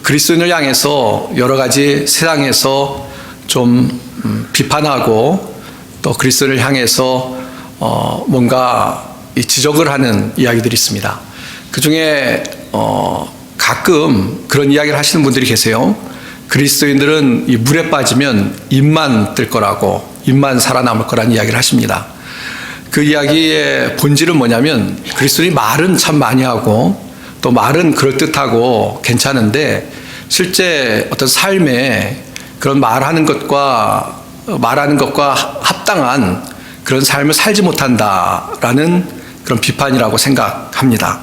그리스도인을 향해서 여러 가지 세상에서 좀 비판하고 또 그리스도인을 향해서 뭔가 지적을 하는 이야기들이 있습니다. 그 중에 가끔 그런 이야기를 하시는 분들이 계세요. 그리스도인들은 이 물에 빠지면 입만 뜰 거라고, 입만 살아남을 거라는 이야기를 하십니다. 그 이야기의 본질은 뭐냐면 그리스도인이 말은 참 많이 하고 또 말은 그럴듯하고 괜찮은데 실제 어떤 삶에 그런 말하는 것과 합당한 그런 삶을 살지 못한다라는 그런 비판이라고 생각합니다.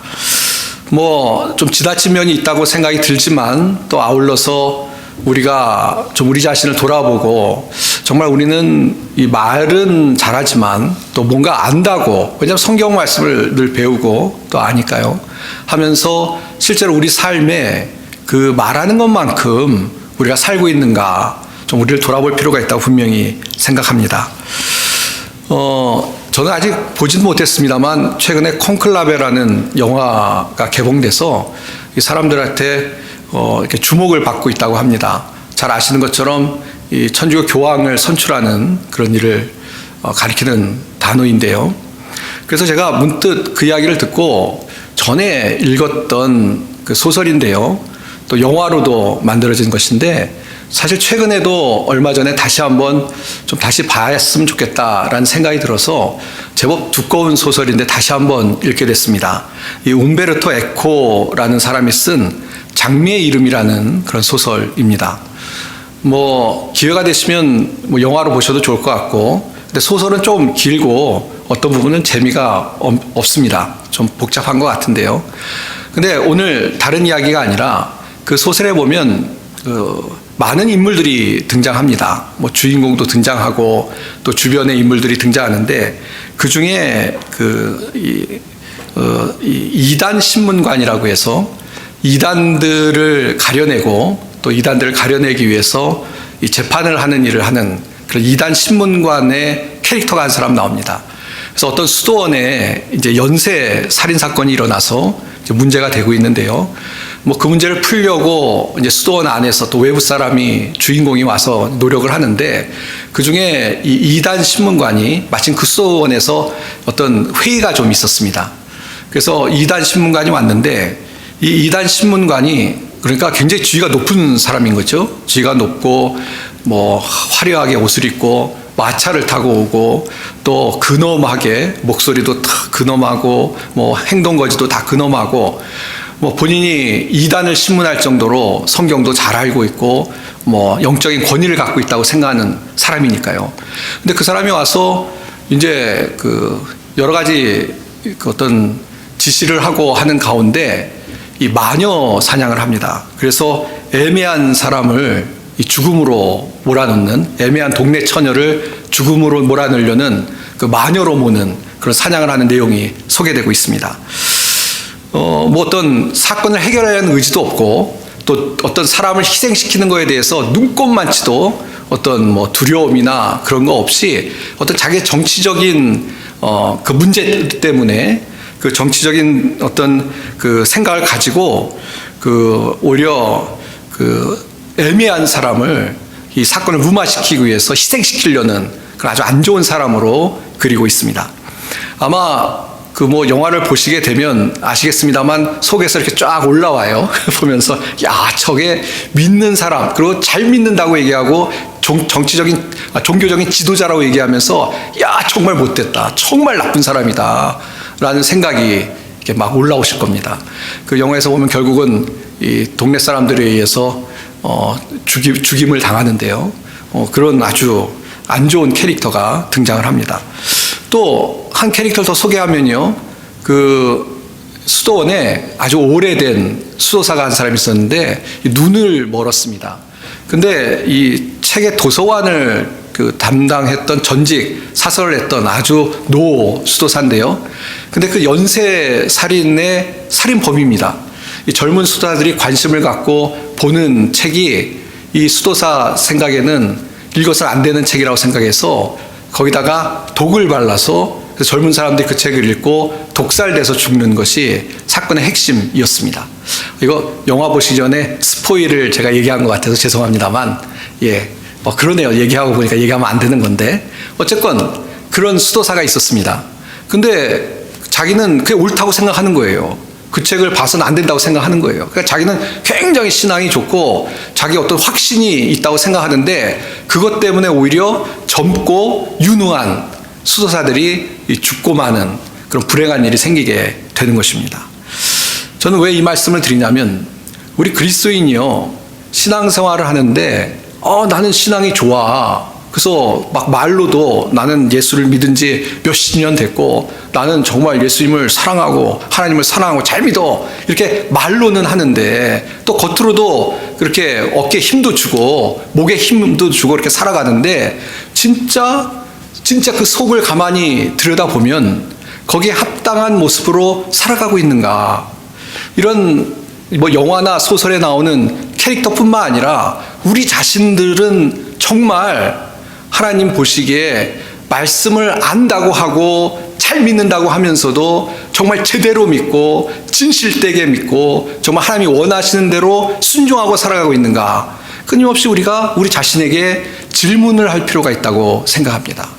좀 지나친 면이 있다고 생각이 들지만 또 아울러서 우리가 좀 우리 자신을 돌아보고 정말 우리는 이 말은 잘하지만 또 뭔가 안다고, 왜냐하면 성경 말씀을 늘 배우고 또 아니까요 하면서 실제로 우리 삶에 그 말하는 것만큼 우리가 살고 있는가 좀 우리를 돌아볼 필요가 있다고 분명히 생각합니다. 저는 아직 보지는 못했습니다만 최근에 콘클라베라는 영화가 개봉돼서 이 사람들한테 이렇게 주목을 받고 있다고 합니다. 잘 아시는 것처럼 이 천주교 교황을 선출하는 그런 일을 가리키는 단어인데요. 그래서 제가 문득 그 이야기를 듣고 전에 읽었던 그 소설인데요. 또 영화로도 만들어진 것인데 사실 최근에도 얼마 전에 다시 한번 좀 다시 봤으면 좋겠다라는 생각이 들어서 제법 두꺼운 소설인데 다시 한번 읽게 됐습니다. 이 움베르토 에코라는 사람이 쓴 장미의 이름이라는 그런 소설입니다. 기회가 되시면 영화로 보셔도 좋을 것 같고, 근데 소설은 좀 길고 어떤 부분은 재미가 없습니다. 좀 복잡한 것 같은데요. 근데 오늘 다른 이야기가 아니라 그 소설에 보면 많은 인물들이 등장합니다. 주인공도 등장하고 또 주변의 인물들이 등장하는데 그 중에 이단 신문관이라고 해서 이단들을 가려내고 또 이단들을 가려내기 위해서 이 재판을 하는 일을 하는 그런 이단 신문관의 캐릭터가 한 사람 나옵니다. 그래서 어떤 수도원에 이제 연쇄 살인 사건이 일어나서 이제 문제가 되고 있는데요. 그 문제를 풀려고 이제 수도원 안에서 또 외부 사람이 주인공이 와서 노력을 하는데 그 중에 이 이단 신문관이 마침 그 수도원에서 어떤 회의가 좀 있었습니다. 그래서 이단 신문관이 왔는데 이 이단 신문관이 그러니까 굉장히 지위가 높은 사람인 거죠. 지위가 높고 화려하게 옷을 입고 마차를 타고 오고 또 근엄하게 목소리도 다 근엄하고 행동거지도 다 근엄하고 본인이 이단을 신문할 정도로 성경도 잘 알고 있고 영적인 권위를 갖고 있다고 생각하는 사람이니까요. 근데 그 사람이 와서 이제 여러 가지 어떤 지시를 하고 하는 가운데 이 마녀 사냥을 합니다. 그래서 애매한 사람을 이 죽음으로 몰아넣는, 애매한 동네 처녀를 죽음으로 몰아넣으려는 그 마녀로 모는 그런 사냥을 하는 내용이 소개되고 있습니다. 어떤 사건을 해결하려는 의지도 없고 또 어떤 사람을 희생시키는 것에 대해서 눈꼽만치도 어떤 두려움이나 그런 거 없이 어떤 자기의 정치적인 그 문제 때문에 그 정치적인 어떤 그 생각을 가지고 오히려 애매한 사람을 이 사건을 무마시키기 위해서 희생시키려는 그런 아주 안 좋은 사람으로 그리고 있습니다. 아마 영화를 보시게 되면 아시겠습니다만 속에서 이렇게 쫙 올라와요. 보면서 저게 믿는 사람, 그리고 잘 믿는다고 얘기하고 종교적인 지도자라고 얘기하면서 정말 못됐다, 정말 나쁜 사람이다 라는 생각이 이렇게 막 올라오실 겁니다. 그 영화에서 보면 결국은 이 동네 사람들에 의해서 죽임을 당하는데요. 그런 아주 안 좋은 캐릭터가 등장을 합니다. 또 한 캐릭터를 더 소개하면요, 그 수도원에 아주 오래된 수도사가 한 사람이 있었는데 눈을 멀었습니다. 근데 이 책의 도서관을 담당했던 전직 사설을 했던 아주 노 수도사인데요. 근데 그 연쇄 살인의 살인범입니다. 이 젊은 수도사들이 관심을 갖고 보는 책이 이 수도사 생각에는 읽어서는 안 되는 책이라고 생각해서 거기다가 독을 발라서 그래서 젊은 사람들이 그 책을 읽고 독살돼서 죽는 것이 사건의 핵심이었습니다. 이거 영화 보시기 전에 스포일을 제가 얘기한 것 같아서 죄송합니다만, 그러네요. 얘기하고 보니까 얘기하면 안 되는 건데, 어쨌건 그런 수도사가 있었습니다. 근데 자기는 그게 옳다고 생각하는 거예요. 그 책을 봐서는 안 된다고 생각하는 거예요. 그러니까 자기는 굉장히 신앙이 좋고 자기 어떤 확신이 있다고 생각하는데, 그것 때문에 오히려 젊고 유능한 수도사들이 죽고 마는 그런 불행한 일이 생기게 되는 것입니다. 저는 왜 이 말씀을 드리냐면, 우리 그리스도인이요, 신앙생활을 하는데 나는 신앙이 좋아, 그래서 막 말로도 나는 예수를 믿은 지 몇십 년 됐고 나는 정말 예수님을 사랑하고 하나님을 사랑하고 잘 믿어, 이렇게 말로는 하는데 또 겉으로도 그렇게 어깨에 힘도 주고 목에 힘도 주고 이렇게 살아가는데, 진짜 그 속을 가만히 들여다보면 거기에 합당한 모습으로 살아가고 있는가. 이런 영화나 소설에 나오는 캐릭터뿐만 아니라 우리 자신들은 정말 하나님 보시기에 말씀을 안다고 하고 잘 믿는다고 하면서도 정말 제대로 믿고 진실되게 믿고 정말 하나님이 원하시는 대로 순종하고 살아가고 있는가. 끊임없이 우리가 우리 자신에게 질문을 할 필요가 있다고 생각합니다.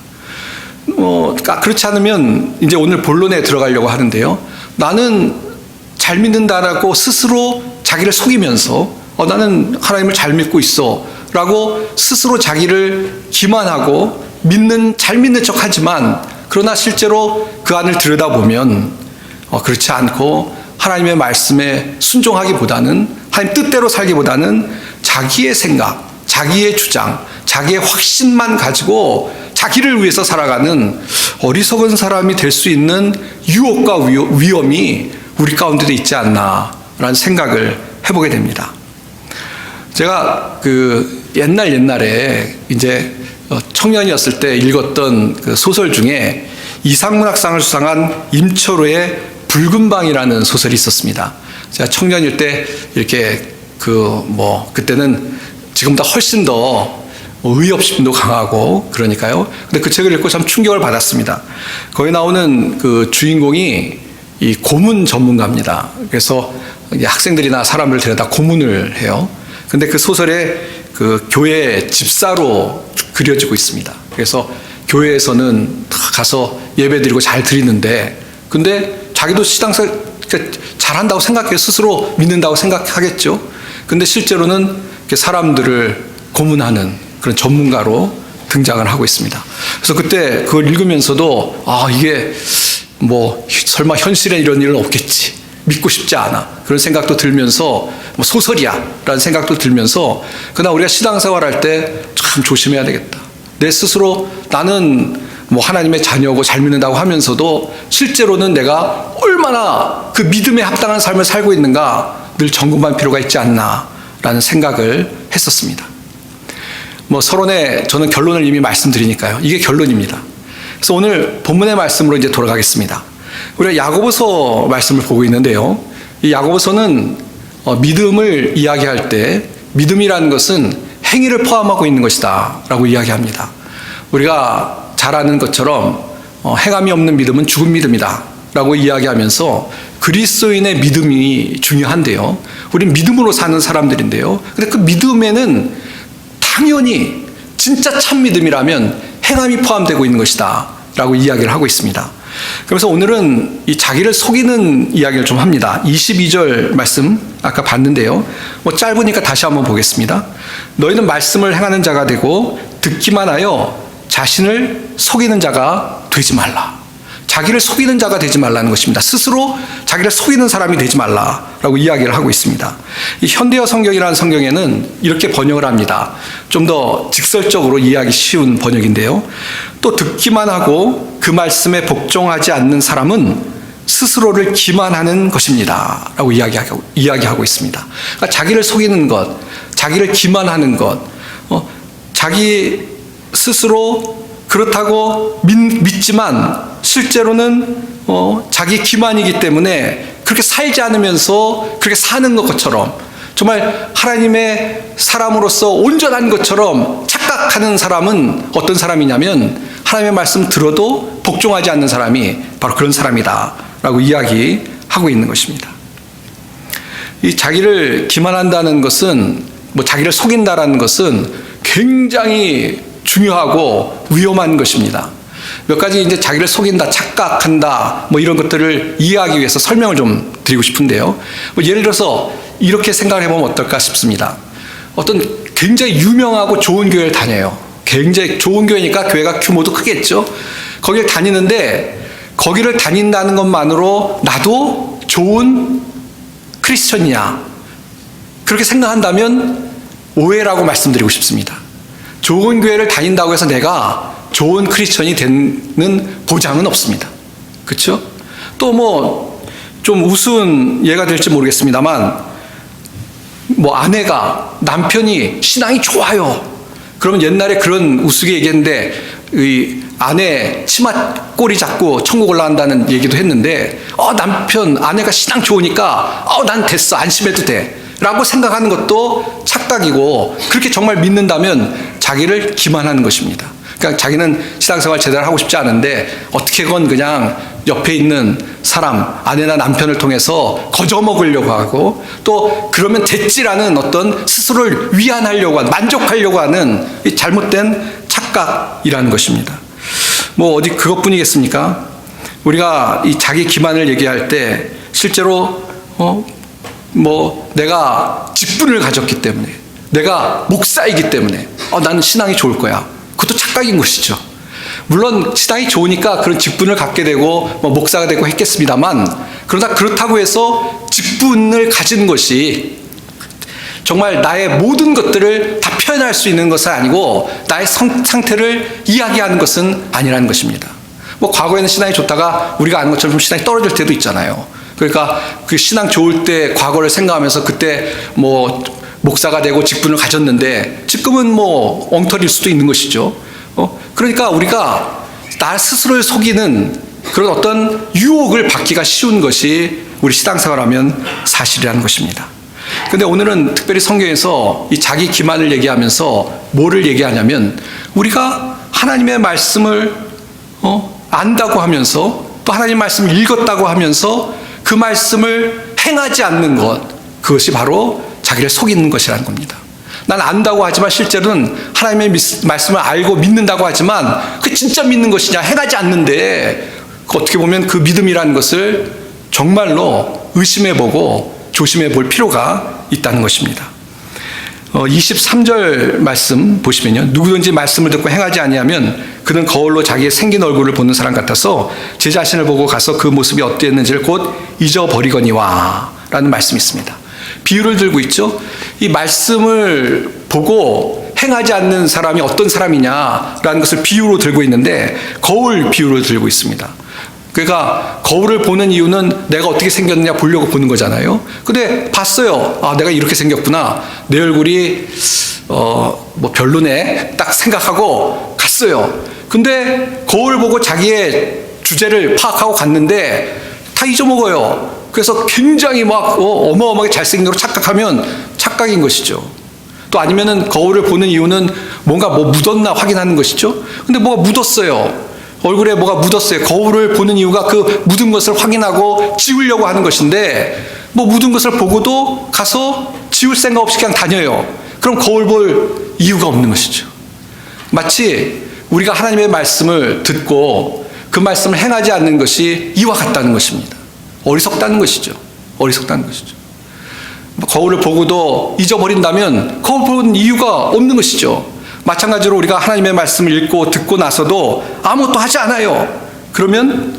그렇지 않으면 이제 오늘 본론에 들어가려고 하는데요, 나는 잘 믿는다라고 스스로 자기를 속이면서 나는 하나님을 잘 믿고 있어 라고 스스로 자기를 기만하고 잘 믿는 척 하지만, 그러나 실제로 그 안을 들여다보면 그렇지 않고 하나님의 말씀에 순종하기보다는, 하나님 뜻대로 살기보다는 자기의 생각, 자기의 주장, 자기의 확신만 가지고 자기를 위해서 살아가는 어리석은 사람이 될 수 있는 유혹과 위험이 우리 가운데도 있지 않나라는 생각을 해보게 됩니다. 제가 옛날에 이제 청년이었을 때 읽었던 그 소설 중에 이상문학상을 수상한 임철호의 붉은 방이라는 소설이 있었습니다. 제가 청년일 때 이렇게 그때는 지금보다 훨씬 더 의협심도 강하고 그러니까요. 근데 그 책을 읽고 참 충격을 받았습니다. 거기 나오는 그 주인공이 이 고문 전문가입니다. 그래서 학생들이나 사람을 데려다 고문을 해요. 근데 그 소설에 그 교회 집사로 그려지고 있습니다. 그래서 교회에서는 가서 예배드리고 잘 드리는데, 근데 자기도 신앙생활 잘한다고 생각해요. 스스로 믿는다고 생각하겠죠. 근데 실제로는 사람들을 고문하는 그런 전문가로 등장을 하고 있습니다. 그래서 그때 그걸 읽으면서도 이게 설마 현실에 이런 일은 없겠지, 믿고 싶지 않아, 그런 생각도 들면서 소설이야 라는 생각도 들면서, 그러나 우리가 신앙생활할 때 참 조심해야 되겠다. 내 스스로 나는 하나님의 자녀고 잘 믿는다고 하면서도 실제로는 내가 얼마나 그 믿음에 합당한 삶을 살고 있는가 늘 점검할 필요가 있지 않나 라는 생각을 했었습니다. 서론에 저는 결론을 이미 말씀드리니까요, 이게 결론입니다. 그래서 오늘 본문의 말씀으로 이제 돌아가겠습니다. 우리가 야고보서 말씀을 보고 있는데요, 이 야고보서는 믿음을 이야기할 때 믿음이라는 것은 행위를 포함하고 있는 것이다 라고 이야기합니다. 우리가 잘 아는 것처럼 행함이 없는 믿음은 죽은 믿음이다 라고 이야기하면서 그리스도인의 믿음이 중요한데요, 우린 믿음으로 사는 사람들인데요, 근데 그 믿음에는 당연히 진짜 참 믿음이라면 행함이 포함되고 있는 것이다 라고 이야기를 하고 있습니다. 그래서 오늘은 이 자기를 속이는 이야기를 좀 합니다. 22절 말씀 아까 봤는데요, 짧으니까 다시 한번 보겠습니다. 너희는 말씀을 행하는 자가 되고 듣기만 하여 자신을 속이는 자가 되지 말라. 자기를 속이는 자가 되지 말라는 것입니다. 스스로 자기를 속이는 사람이 되지 말라라고 이야기를 하고 있습니다. 이 현대어 성경이라는 성경에는 이렇게 번역을 합니다. 좀 더 직설적으로 이해하기 쉬운 번역인데요, 또 듣기만 하고 그 말씀에 복종하지 않는 사람은 스스로를 기만하는 것입니다 라고 이야기하고 있습니다. 그러니까 자기를 속이는 것, 자기를 기만하는 것, 자기 스스로 그렇다고 믿지만 실제로는 자기 기만이기 때문에 그렇게 살지 않으면서 그렇게 사는 것처럼, 정말 하나님의 사람으로서 온전한 것처럼 착각하는 사람은 어떤 사람이냐면, 하나님의 말씀 들어도 복종하지 않는 사람이 바로 그런 사람이다라고 이야기하고 있는 것입니다. 이 자기를 기만한다는 것은, 자기를 속인다라는 것은 굉장히 중요하고 위험한 것입니다. 몇 가지 이제 자기를 속인다, 착각한다, 이런 것들을 이해하기 위해서 설명을 좀 드리고 싶은데요. 예를 들어서 이렇게 생각을 해보면 어떨까 싶습니다. 어떤 굉장히 유명하고 좋은 교회를 다녀요. 굉장히 좋은 교회니까 교회가 규모도 크겠죠. 거기를 다니는데 거기를 다닌다는 것만으로 나도 좋은 크리스천이냐, 그렇게 생각한다면 오해라고 말씀드리고 싶습니다. 좋은 교회를 다닌다고 해서 내가 좋은 크리스천이 되는 보장은 없습니다. 그렇죠? 또 좀 우스운 예가 될지 모르겠습니다만, 아내가, 남편이 신앙이 좋아요. 그러면 옛날에 그런 우스게 얘기했는데, 이 아내 치마 꼬리 잡고 천국 올라간다는 얘기도 했는데, 아내가 신앙 좋으니까 난 됐어, 안심해도 돼 라고 생각하는 것도 착각이고, 그렇게 정말 믿는다면 자기를 기만하는 것입니다. 그러니까 자기는 신앙생활 제대로 하고 싶지 않은데 어떻게건 그냥 옆에 있는 사람, 아내나 남편을 통해서 거저먹으려고 하고, 또 그러면 됐지라는 어떤 스스로를 위안하려고 하는, 만족하려고 하는 이 잘못된 착각이라는 것입니다. 어디 그것뿐이겠습니까? 우리가 이 자기 기만을 얘기할 때 실제로 내가 직분을 가졌기 때문에, 내가 목사이기 때문에 나는 신앙이 좋을 거야, 그것도 착각인 것이죠. 물론 신앙이 좋으니까 그런 직분을 갖게 되고 목사가 되고 했겠습니다만, 그러나 그렇다고 해서 직분을 가진 것이 정말 나의 모든 것들을 다 표현할 수 있는 것은 아니고 나의 상태를 이야기하는 것은 아니라는 것입니다. 과거에는 신앙이 좋다가 우리가 아는 것처럼 신앙이 떨어질 때도 있잖아요. 그러니까 그 신앙 좋을 때 과거를 생각하면서 그때 목사가 되고 직분을 가졌는데 지금은 엉터리일 수도 있는 것이죠. 그러니까 우리가 나 스스로를 속이는 그런 어떤 유혹을 받기가 쉬운 것이 우리 신앙생활하면 사실이라는 것입니다. 그런데 오늘은 특별히 성경에서 이 자기 기만을 얘기하면서 뭐를 얘기하냐면, 우리가 하나님의 말씀을 안다고 하면서, 또 하나님 말씀을 읽었다고 하면서 그 말씀을 행하지 않는 것, 그것이 바로 자기를 속이는 것이라는 겁니다. 난 안다고 하지만 실제로는 하나님의 말씀을 알고 믿는다고 하지만 그 진짜 믿는 것이냐, 행하지 않는데, 어떻게 보면 그 믿음이라는 것을 정말로 의심해보고 조심해볼 필요가 있다는 것입니다. 23절 말씀 보시면요, 누구든지 말씀을 듣고 행하지 아니하면 그는 거울로 자기의 생긴 얼굴을 보는 사람 같아서 제 자신을 보고 가서 그 모습이 어땠는지를 곧 잊어버리거니와 라는 말씀이 있습니다. 비유를 들고 있죠. 이 말씀을 보고 행하지 않는 사람이 어떤 사람이냐라는 것을 비유로 들고 있는데, 거울 비유로 들고 있습니다. 그러니까 거울을 보는 이유는 내가 어떻게 생겼느냐 보려고 보는 거잖아요. 근데 봤어요. 내가 이렇게 생겼구나, 내 얼굴이 별로네 딱 생각하고 갔어요. 근데 거울 보고 자기의 주제를 파악하고 갔는데 다 잊어먹어요. 그래서 굉장히 어마어마하게 잘생긴 걸로 착각하면 착각인 것이죠. 또 아니면은 거울을 보는 이유는 뭔가 묻었나 확인하는 것이죠. 근데 뭐가 묻었어요. 얼굴에 뭐가 묻었어요. 거울을 보는 이유가 그 묻은 것을 확인하고 지우려고 하는 것인데, 묻은 것을 보고도 가서 지울 생각 없이 그냥 다녀요. 그럼 거울 볼 이유가 없는 것이죠. 마치 우리가 하나님의 말씀을 듣고 그 말씀을 행하지 않는 것이 이와 같다는 것입니다. 어리석다는 것이죠. 어리석다는 것이죠. 거울을 보고도 잊어버린다면 거울 본 이유가 없는 것이죠. 마찬가지로 우리가 하나님의 말씀을 읽고 듣고 나서도 아무것도 하지 않아요. 그러면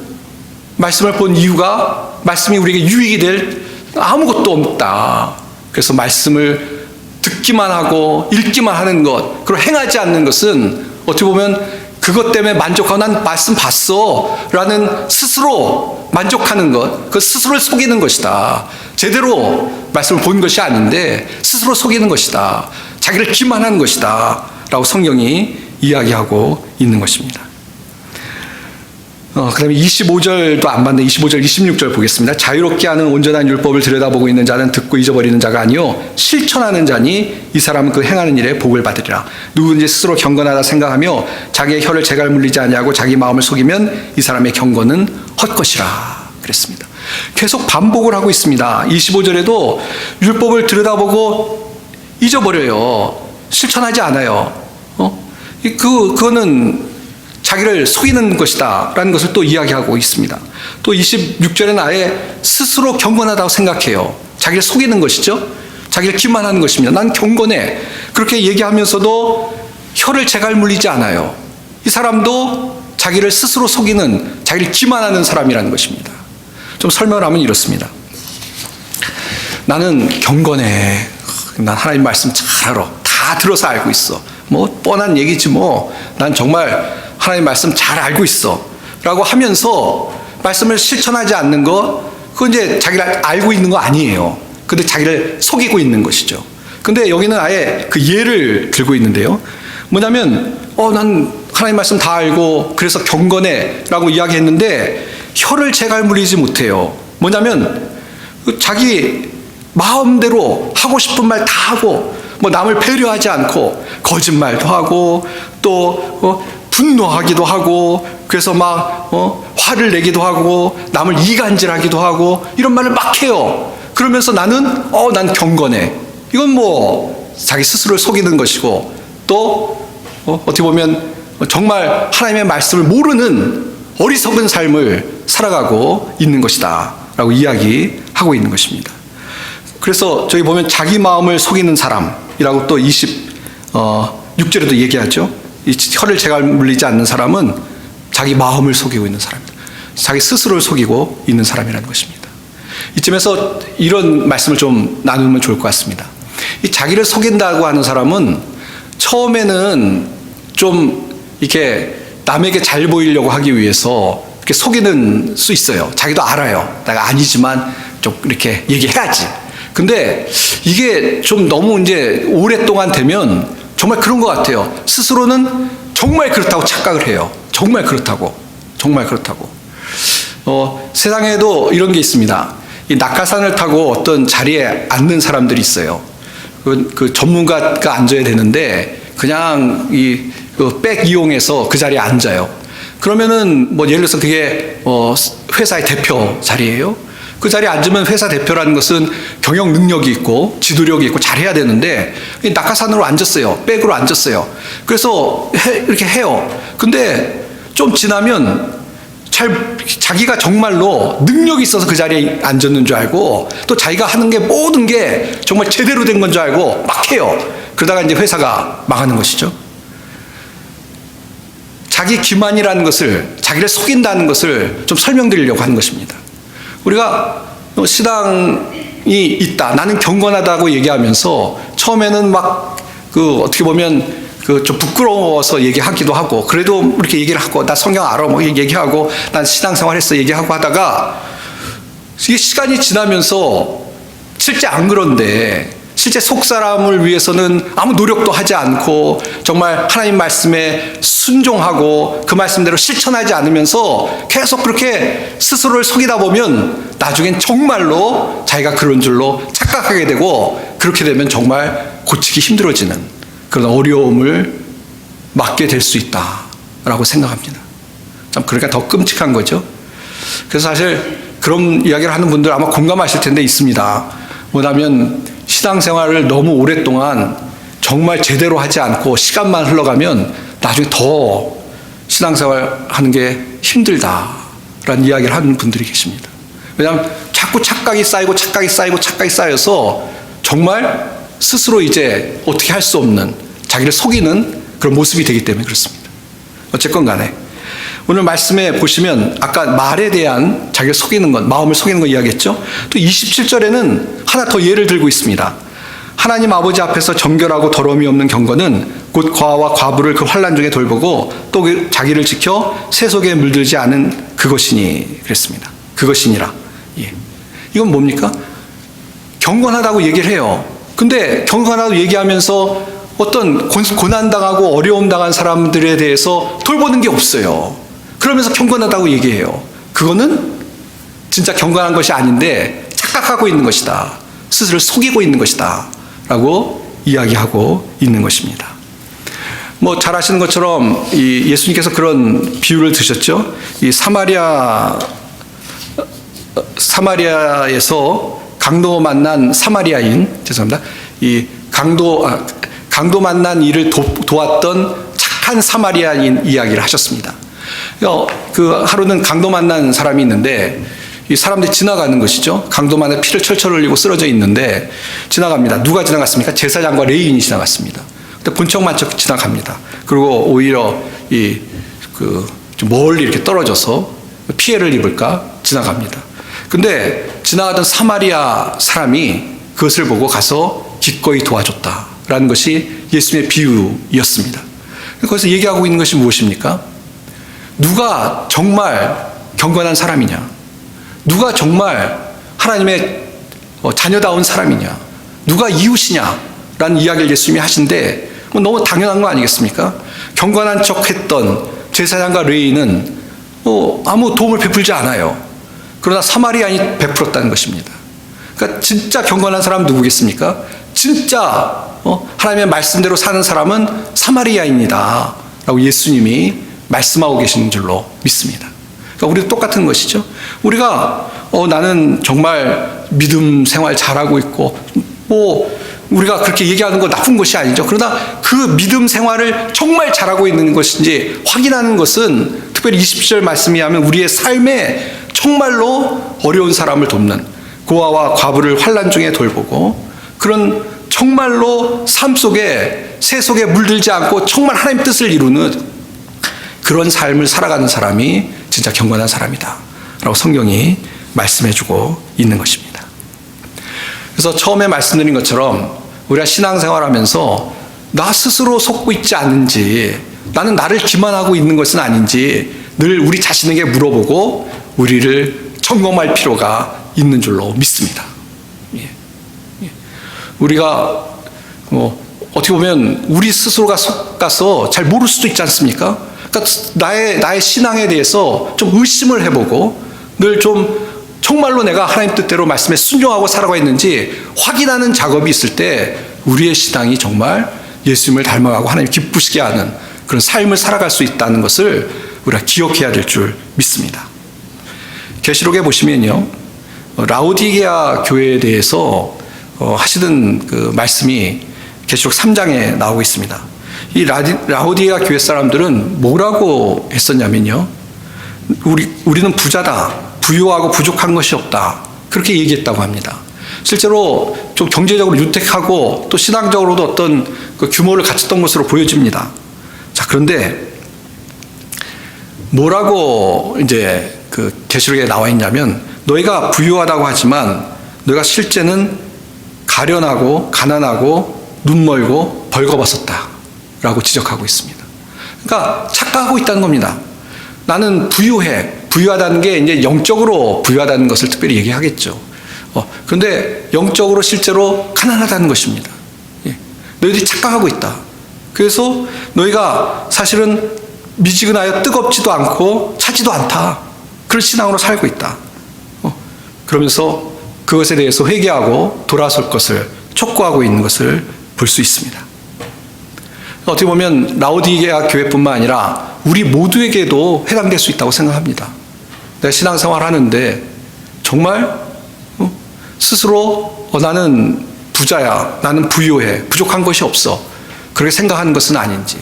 말씀을 본 이유가, 말씀이 우리에게 유익이 될 아무것도 없다. 그래서 말씀을 듣기만 하고 읽기만 하는 것, 그리고 행하지 않는 것은 어떻게 보면 그것 때문에 만족하고 난 말씀 봤어 라는 스스로 만족하는 것, 그 스스로를 속이는 것이다. 제대로 말씀을 본 것이 아닌데 스스로 속이는 것이다. 자기를 기만하는 것이다 라고 성경이 이야기하고 있는 것입니다. 그다음에 25절도 안 맞네. 25절, 26절 보겠습니다. 자유롭게 하는 온전한 율법을 들여다보고 있는 자는 듣고 잊어버리는 자가 아니요 실천하는 자니 이 사람은 그 행하는 일에 복을 받으리라. 누구든지 스스로 경건하다 생각하며 자기의 혀를 재갈 물리지 아니하고 자기 마음을 속이면 이 사람의 경건은 헛것이라 그랬습니다. 계속 반복을 하고 있습니다. 25절에도 율법을 들여다보고 잊어버려요. 실천하지 않아요. 그거는 자기를 속이는 것이다 라는 것을 또 이야기하고 있습니다. 또 26절에는 아예 스스로 경건하다고 생각해요. 자기를 속이는 것이죠. 자기를 기만하는 것입니다. 난 경건해. 그렇게 얘기하면서도 혀를 재갈 물리지 않아요. 이 사람도 자기를 스스로 속이는, 자기를 기만하는 사람이라는 것입니다. 좀 설명을 하면 이렇습니다. 나는 경건해. 난 하나님 말씀 잘 알아. 다 들어서 알고 있어. 뭐 뻔한 얘기지 뭐. 난 정말 하나님 말씀 잘 알고 있어 라고 하면서 말씀을 실천하지 않는 거, 그건 이제 자기를 알고 있는 거 아니에요. 근데 자기를 속이고 있는 것이죠. 근데 여기는 아예 그 예를 들고 있는데요. 뭐냐면 난 하나님 말씀 다 알고 그래서 경건해 라고 이야기했는데 혀를 재갈 물리지 못해요. 뭐냐면 자기 마음대로 하고 싶은 말 다 하고 뭐 남을 배려하지 않고 거짓말도 하고 또 분노하기도 하고 그래서 막 화를 내기도 하고 남을 이간질하기도 하고 이런 말을 막 해요. 그러면서 나는 난 경건해. 이건 뭐 자기 스스로를 속이는 것이고 또 어떻게 보면 정말 하나님의 말씀을 모르는 어리석은 삶을 살아가고 있는 것이다 라고 이야기하고 있는 것입니다. 그래서 저기 보면 자기 마음을 속이는 사람이라고 또 26절에도 얘기하죠. 이 혀를 재갈 물리지 않는 사람은 자기 마음을 속이고 있는 사람입니다. 자기 스스로를 속이고 있는 사람이라는 것입니다. 이쯤에서 이런 말씀을 좀 나누면 좋을 것 같습니다. 이 자기를 속인다고 하는 사람은 처음에는 좀 이렇게 남에게 잘 보이려고 하기 위해서 이렇게 속이는 수 있어요. 자기도 알아요. 내가 아니지만 좀 이렇게 얘기해야지. 근데 이게 좀 너무 이제 오랫동안 되면 정말 그런 것 같아요. 스스로는 정말 그렇다고 착각을 해요. 정말 그렇다고. 세상에도 이런 게 있습니다. 이 낙하산을 타고 어떤 자리에 앉는 사람들이 있어요. 그 전문가가 앉아야 되는데 그냥 이 백 이용해서 그 자리에 앉아요. 그러면은 뭐 예를 들어서 그게 회사의 대표 자리예요. 그 자리에 앉으면 회사 대표라는 것은 경영 능력이 있고 지도력이 있고 잘해야 되는데 낙하산으로 앉았어요. 백으로 앉았어요. 그래서 이렇게 해요. 근데 좀 지나면 자기가 정말로 능력이 있어서 그 자리에 앉았는 줄 알고 또 자기가 하는 게 모든 게 정말 제대로 된 건 줄 알고 막 해요. 그러다가 이제 회사가 망하는 것이죠. 자기 기만이라는 것을, 자기를 속인다는 것을 좀 설명드리려고 하는 것입니다. 우리가 신앙이 있다, 나는 경건하다고 얘기하면서 처음에는 막 어떻게 보면 좀 부끄러워서 얘기하기도 하고 그래도 이렇게 얘기를 하고 나 성경 알아 뭐 얘기하고 난 신앙생활 했어 얘기하고 하다가 이게 시간이 지나면서 실제 안 그런데 실제 속사람을 위해서는 아무 노력도 하지 않고 정말 하나님 말씀에 순종하고 그 말씀대로 실천하지 않으면서 계속 그렇게 스스로를 속이다 보면 나중엔 정말로 자기가 그런 줄로 착각하게 되고 그렇게 되면 정말 고치기 힘들어지는 그런 어려움을 맞게 될 수 있다라고 생각합니다. 참 그러니까 더 끔찍한 거죠. 그래서 사실 그런 이야기를 하는 분들 아마 공감하실 텐데 있습니다. 뭐냐면 신앙생활을 너무 오랫동안 정말 제대로 하지 않고 시간만 흘러가면 나중에 더 신앙생활 하는 게 힘들다라는 이야기를 하는 분들이 계십니다. 왜냐하면 자꾸 착각이 쌓여서 정말 스스로 이제 어떻게 할 수 없는 자기를 속이는 그런 모습이 되기 때문에 그렇습니다. 어쨌건 간에 오늘 말씀에 보시면 아까 말에 대한 자기를 속이는 것, 마음을 속이는 것 이야기했죠. 또 27절에는 하나 더 예를 들고 있습니다. 하나님 아버지 앞에서 정결하고 더러움이 없는 경건은 곧 과와 과부를 그 환난 중에 돌보고 또 자기를 지켜 새 속에 물들지 않은 그것이니 그랬습니다. 그것이니라. 예. 이건 뭡니까? 경건하다고 얘기를 해요. 근데 경건하다고 얘기하면서 어떤 고난당하고 어려움 당한 사람들에 대해서 돌보는 게 없어요. 그러면서 경건하다고 얘기해요. 그거는 진짜 경건한 것이 아닌데 착각하고 있는 것이다. 스스로를 속이고 있는 것이다. 라고 이야기하고 있는 것입니다. 뭐 잘 아시는 것처럼 이 예수님께서 그런 비유를 드셨죠. 이 사마리아에서 강도 만난 사마리아인, 죄송합니다. 이 강도 만난 일을 도왔던 착한 사마리아인 이야기를 하셨습니다. 그 하루는 강도 만난 사람이 있는데 이 사람들이 지나가는 것이죠. 강도 만나 피를 철철 흘리고 쓰러져 있는데 지나갑니다. 누가 지나갔습니까? 제사장과 레위인이 지나갔습니다. 근데 본척만척 지나갑니다. 그리고 오히려 좀 멀리 이렇게 떨어져서 피해를 입을까 지나갑니다. 근데 지나가던 사마리아 사람이 그것을 보고 가서 기꺼이 도와줬다라는 것이 예수님의 비유였습니다. 거기서 얘기하고 있는 것이 무엇입니까? 누가 정말 경건한 사람이냐? 누가 정말 하나님의 자녀다운 사람이냐? 누가 이웃이냐? 라는 이야기를 예수님이 하신데 너무 당연한 거 아니겠습니까? 경건한 척했던 제사장과 레위인은 아무 도움을 베풀지 않아요. 그러나 사마리아인이 베풀었다는 것입니다. 그러니까 진짜 경건한 사람은 누구겠습니까? 진짜 하나님의 말씀대로 사는 사람은 사마리아인이다 라고 예수님이 말씀하고 계시는 줄로 믿습니다. 그러니까 우리도 똑같은 것이죠. 우리가 나는 정말 믿음 생활 잘하고 있고 우리가 그렇게 얘기하는 거 나쁜 것이 아니죠. 그러나 그 믿음 생활을 정말 잘하고 있는 것인지 확인하는 것은 특별히 20절 말씀이 하면 우리의 삶에 정말로 어려운 사람을 돕는 고아와 과부를 환난 중에 돌보고 그런 정말로 삶 속에 새 속에 물들지 않고 정말 하나님 뜻을 이루는 그런 삶을 살아가는 사람이 진짜 경건한 사람이다 라고 성경이 말씀해주고 있는 것입니다. 그래서 처음에 말씀드린 것처럼 우리가 신앙생활하면서 나 스스로 속고 있지 않은지 나는 나를 기만하고 있는 것은 아닌지 늘 우리 자신에게 물어보고 우리를 점검할 필요가 있는 줄로 믿습니다. 우리가 어떻게 보면 우리 스스로가 속가서 잘 모를 수도 있지 않습니까? 그러니까 나의 신앙에 대해서 좀 의심을 해보고 늘 좀 정말로 내가 하나님 뜻대로 말씀에 순종하고 살아가 있는지 확인하는 작업이 있을 때 우리의 신앙이 정말 예수님을 닮아가고 하나님 기쁘시게 하는 그런 삶을 살아갈 수 있다는 것을 우리가 기억해야 될 줄 믿습니다. 계시록에 보시면요, 라오디게아 교회에 대해서 하시던 그 말씀이 계시록 3장에 나오고 있습니다. 이 라오디게아 교회 사람들은 뭐라고 했었냐면요, 우리는 부자다, 부유하고 부족한 것이 없다, 그렇게 얘기했다고 합니다. 실제로 좀 경제적으로 유택하고 또 신앙적으로도 어떤 그 규모를 갖췄던 것으로 보여집니다. 자, 그런데 뭐라고 이제 그 계시록에 나와 있냐면 너희가 부유하다고 하지만 너희가 실제는 가련하고 가난하고 눈멀고 벌거벗었다 라고 지적하고 있습니다. 그러니까 착각하고 있다는 겁니다. 나는 부유하다는 게 이제 영적으로 부유하다는 것을 특별히 얘기하겠죠. 그런데 영적으로 실제로 가난하다는 것입니다. 너희들이 착각하고 있다. 그래서 너희가 사실은 미지근하여 뜨겁지도 않고 차지도 않다. 그런 신앙으로 살고 있다. 그러면서 그것에 대해서 회개하고 돌아설 것을 촉구하고 있는 것을 볼 수 있습니다. 어떻게 보면 라오디게아 교회뿐만 아니라 우리 모두에게도 해당될 수 있다고 생각합니다. 내가 신앙생활 하는데 정말 스스로 나는 부자야, 나는 부유해, 부족한 것이 없어, 그렇게 생각하는 것은 아닌지,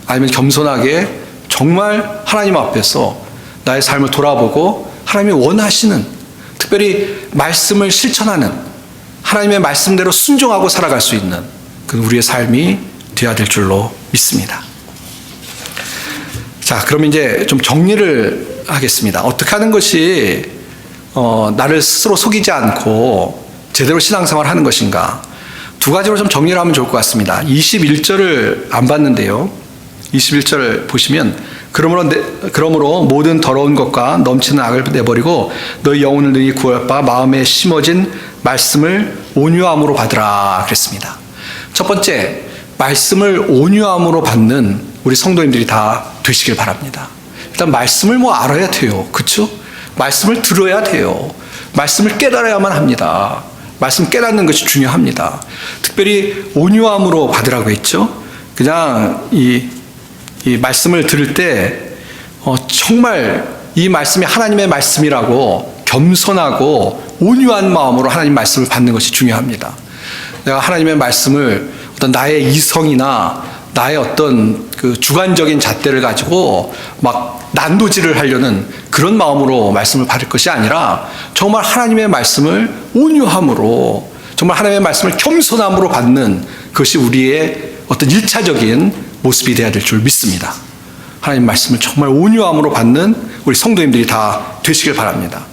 아니면 겸손하게 정말 하나님 앞에서 나의 삶을 돌아보고 하나님이 원하시는, 특별히 말씀을 실천하는, 하나님의 말씀대로 순종하고 살아갈 수 있는 그 우리의 삶이 되어야 될 줄로 믿습니다. 자, 그럼 이제 좀 정리를 하겠습니다. 어떻게 하는 것이 나를 스스로 속이지 않고 제대로 신앙생활을 하는 것인가? 두 가지로 좀 정리를 하면 좋을 것 같습니다. 21절을 안 봤는데요, 21절 보시면 그러므로 모든 더러운 것과 넘치는 악을 내버리고 너희 영혼을 능히 구할 바 마음에 심어진 말씀을 온유함으로 받으라 그랬습니다. 첫 번째, 말씀을 온유함으로 받는 우리 성도님들이 다 되시길 바랍니다. 일단 말씀을 뭐 알아야 돼요. 그렇죠? 말씀을 들어야 돼요. 말씀을 깨달아야만 합니다. 말씀 깨닫는 것이 중요합니다. 특별히 온유함으로 받으라고 했죠. 그냥 이 말씀을 들을 때 정말 이 말씀이 하나님의 말씀이라고 겸손하고 온유한 마음으로 하나님 말씀을 받는 것이 중요합니다. 내가 하나님의 말씀을 어떤 나의 이성이나 나의 어떤 그 주관적인 잣대를 가지고 막 난도질을 하려는 그런 마음으로 말씀을 받을 것이 아니라 정말 하나님의 말씀을 온유함으로, 정말 하나님의 말씀을 겸손함으로 받는 그것이 우리의 어떤 일차적인 모습이 되어야 될 줄 믿습니다. 하나님 말씀을 정말 온유함으로 받는 우리 성도님들이 다 되시길 바랍니다.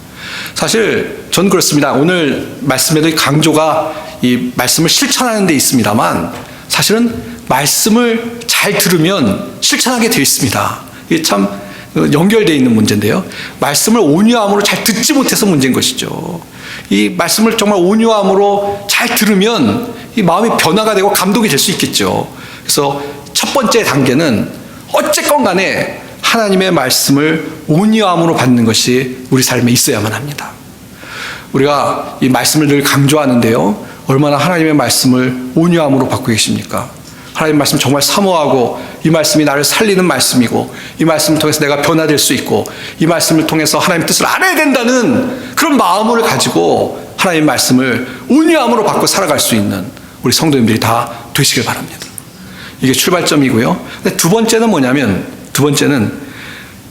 사실 저는 그렇습니다. 오늘 말씀에도 강조가 이 말씀을 실천하는 데 있습니다만 사실은 말씀을 잘 들으면 실천하게 되어 있습니다. 이게 참 연결되어 있는 문제인데요. 말씀을 온유함으로 잘 듣지 못해서 문제인 것이죠. 이 말씀을 정말 온유함으로 잘 들으면 이 마음이 변화가 되고 감동이 될 수 있겠죠. 그래서 첫 번째 단계는 어쨌건 간에 하나님의 말씀을 온유함으로 받는 것이 우리 삶에 있어야만 합니다. 우리가 이 말씀을 늘 강조하는데요. 얼마나 하나님의 말씀을 온유함으로 받고 계십니까? 하나님의 말씀 정말 사모하고 이 말씀이 나를 살리는 말씀이고 이 말씀을 통해서 내가 변화될 수 있고 이 말씀을 통해서 하나님의 뜻을 알아야 된다는 그런 마음을 가지고 하나님의 말씀을 온유함으로 받고 살아갈 수 있는 우리 성도님들이 다 되시길 바랍니다. 이게 출발점이고요. 근데 두 번째는 뭐냐면, 두 번째는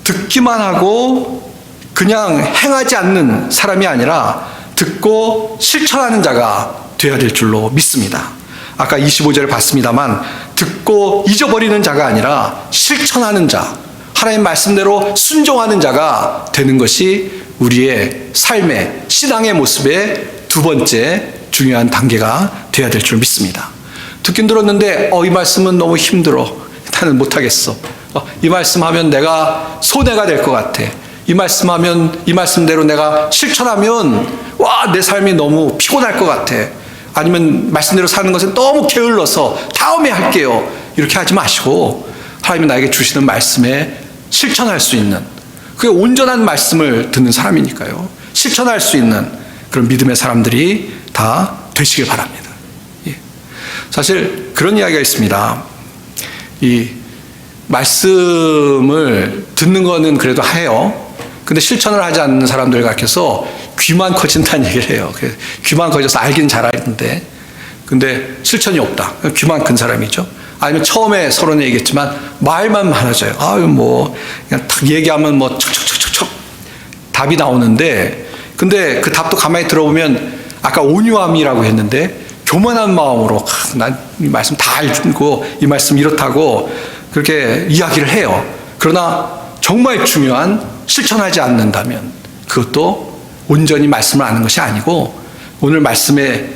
듣기만 하고 그냥 행하지 않는 사람이 아니라 듣고 실천하는 자가 되어야 될 줄로 믿습니다. 아까 25절을 봤습니다만 듣고 잊어버리는 자가 아니라 실천하는 자, 하나님 말씀대로 순종하는 자가 되는 것이 우리의 삶의 신앙의 모습의 두 번째 중요한 단계가 되어야 될 줄 믿습니다. 듣긴 들었는데 이 말씀은 너무 힘들어. 나는 못하겠어. 이 말씀하면 내가 손해가 될 것 같아. 이 말씀하면 이 말씀대로 내가 실천하면 내 삶이 너무 피곤할 것 같아. 아니면 말씀대로 사는 것은 너무 게을러서 다음에 할게요. 이렇게 하지 마시고 하나님이 나에게 주시는 말씀에 실천할 수 있는, 그게 온전한 말씀을 듣는 사람이니까요. 실천할 수 있는 그런 믿음의 사람들이 다 되시길 바랍니다. 사실 그런 이야기가 있습니다. 이 말씀을 듣는 거는 그래도 해요. 근데 실천을 하지 않는 사람들 가르쳐서 귀만 커진다는 얘기를 해요. 귀만 커져서 알긴 잘 알는데 근데 실천이 없다. 귀만 큰 사람이죠. 아니면 처음에 서론에 얘기했지만 말만 많아져요. 그냥 딱 얘기하면 척척척척 답이 나오는데, 근데 그 답도 가만히 들어보면 아까 온유함이라고 했는데 교만한 마음으로 난 이 말씀 다 알고 이 말씀 이렇다고 그렇게 이야기를 해요. 그러나 정말 중요한 실천하지 않는다면 그것도 온전히 말씀을 아는 것이 아니고 오늘 말씀에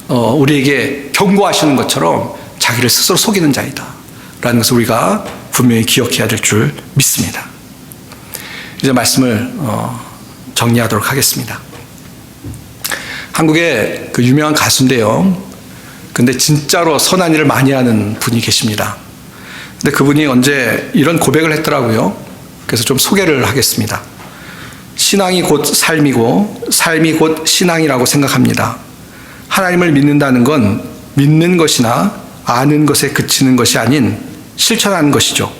우리에게 경고하시는 것처럼 자기를 스스로 속이는 자이다 라는 것을 우리가 분명히 기억해야 될 줄 믿습니다. 이제 말씀을 정리하도록 하겠습니다. 한국의 그 유명한 가수인데요. 근데 진짜로 선한 일을 많이 하는 분이 계십니다. 근데 그분이 언제 이런 고백을 했더라고요. 그래서 좀 소개를 하겠습니다. 신앙이 곧 삶이고 삶이 곧 신앙이라고 생각합니다. 하나님을 믿는다는 건 믿는 것이나 아는 것에 그치는 것이 아닌 실천하는 것이죠.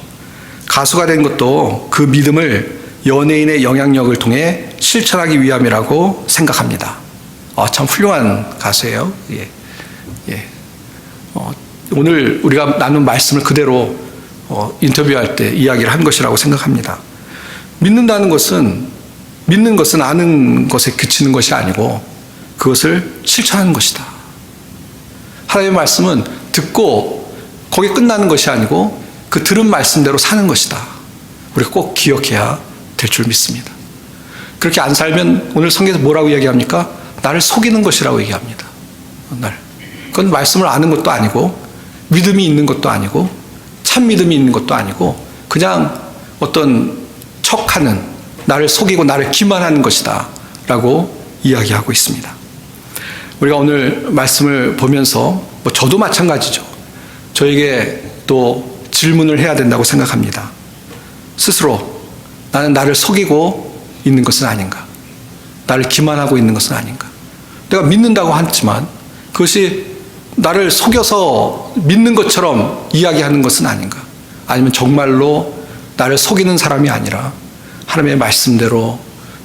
가수가 된 것도 그 믿음을 연예인의 영향력을 통해 실천하기 위함이라고 생각합니다. 참 훌륭한 가수예요. 오늘 우리가 나눈 말씀을 그대로 인터뷰할 때 이야기를 한 것이라고 생각합니다. 믿는다는 것은, 믿는 것은 아는 것에 그치는 것이 아니고 그것을 실천하는 것이다. 하나님의 말씀은 듣고 거기에 끝나는 것이 아니고 그 들은 말씀대로 사는 것이다. 우리가 꼭 기억해야 될 줄 믿습니다. 그렇게 안 살면 오늘 성경에서 뭐라고 이야기합니까? 나를 속이는 것이라고 얘기합니다. 그건 말씀을 아는 것도 아니고 믿음이 있는 것도 아니고 참 믿음이 있는 것도 아니고 그냥 어떤 척하는, 나를 속이고 나를 기만하는 것이다 라고 이야기하고 있습니다. 우리가 오늘 말씀을 보면서 저도 마찬가지죠. 저에게 또 질문을 해야 된다고 생각합니다. 스스로 나는 나를 속이고 있는 것은 아닌가? 나를 기만하고 있는 것은 아닌가? 내가 믿는다고 하지만 그것이 나를 속여서 믿는 것처럼 이야기하는 것은 아닌가? 아니면 정말로 나를 속이는 사람이 아니라 하나님의 말씀대로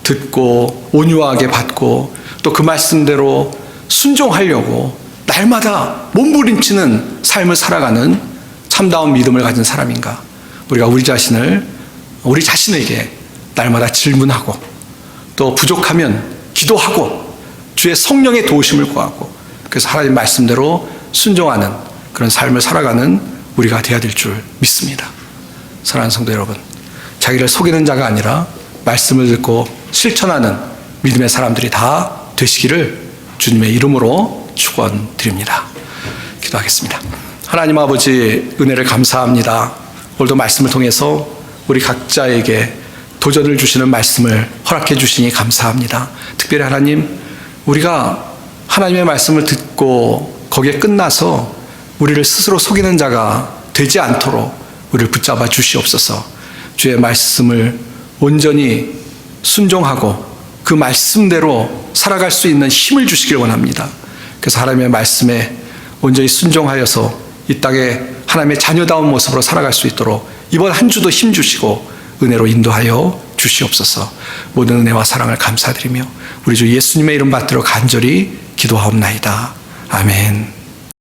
듣고 온유하게 받고 또 그 말씀대로 순종하려고 날마다 몸부림치는 삶을 살아가는 참다운 믿음을 가진 사람인가? 우리가 우리 자신에게 날마다 질문하고 또 부족하면 기도하고 주의 성령의 도우심을 구하고 그래서 하나님 말씀대로 순종하는 그런 삶을 살아가는 우리가 되어야 될 줄 믿습니다. 사랑하는 성도 여러분, 자기를 속이는 자가 아니라 말씀을 듣고 실천하는 믿음의 사람들이 다 되시기를 주님의 이름으로 축원드립니다. 기도하겠습니다. 하나님 아버지, 은혜를 감사합니다. 오늘도 말씀을 통해서 우리 각자에게 도전을 주시는 말씀을 허락해 주시니 감사합니다. 특별히 하나님, 우리가 하나님의 말씀을 듣고 거기에 끝나서 우리를 스스로 속이는 자가 되지 않도록 우리를 붙잡아 주시옵소서. 주의 말씀을 온전히 순종하고 그 말씀대로 살아갈 수 있는 힘을 주시길 원합니다. 그래서 하나님의 말씀에 온전히 순종하여서 이 땅에 하나님의 자녀다운 모습으로 살아갈 수 있도록 이번 한 주도 힘 주시고 은혜로 인도하여 주시옵소서. 모든 은혜와 사랑을 감사드리며 우리 주 예수님의 이름 받들어 간절히 기도하옵나이다. 아멘.